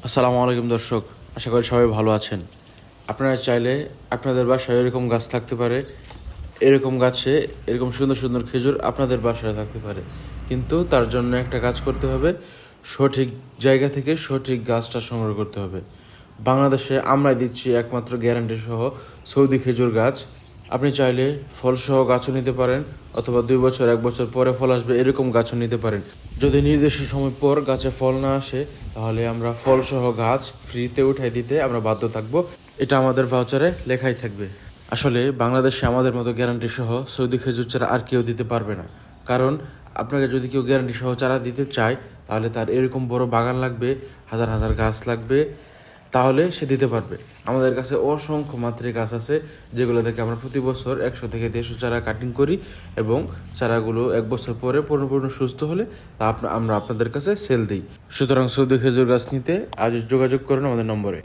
আসসালামু আলাইকুম দর্শক, আশা করি সবাই ভালো আছেন। আপনারা চাইলে আপনাদের বাসায় এরকম গাছ থাকতে পারে, এরকম গাছে এরকম সুন্দর সুন্দর খেজুর আপনাদের বাসায় থাকতে পারে, কিন্তু তার জন্য একটা কাজ করতে হবে, সঠিক জায়গা থেকে সঠিক গাছটা সংগ্রহ করতে হবে। বাংলাদেশে আমরাই দিচ্ছি একমাত্র গ্যারান্টি সহ সৌদি খেজুর গাছ। আপনি চাইলে ফলসহ গাছও নিতে পারেন, অথবা 2 বছর 1 বছর পরে ফল আসবে এরকম গাছও নিতে পারেন। যদি নির্দিষ্ট সময় পর গাছে ফল না আসে, তাহলে আমরা ফলসহ গাছ ফ্রিতে উঠাই দিতে আমরা বাধ্য থাকবো। এটা আমাদের ভাউচারে লেখাই থাকবে। আসলে বাংলাদেশে আমাদের মতো গ্যারান্টি সহ সৌদি খেজুর চারা আর কেউ দিতে পারবে না। কারণ আপনাকে যদি কেউ গ্যারান্টি সহ চারা দিতে চায়, তাহলে তার এরকম বড় বাগান লাগবে, হাজার হাজার গাছ লাগবে, তাহলে সে দিতে পারবে। আমাদের কাছে অসংখ্য মাত্রায় গাছ আছে, যেগুলো থেকে আমরা প্রতি বছর 100 থেকে 150 চারা কাটিং করি, এবং চারাগুলো 1 বছর পরে পরিপূর্ণ সুস্থ হলে তা আমরা আপনাদের কাছে সেল দিই। সুতরাং সৌদি খেজুর গাছ নিতে আজ যোগাযোগ করুন আমাদের নম্বরে।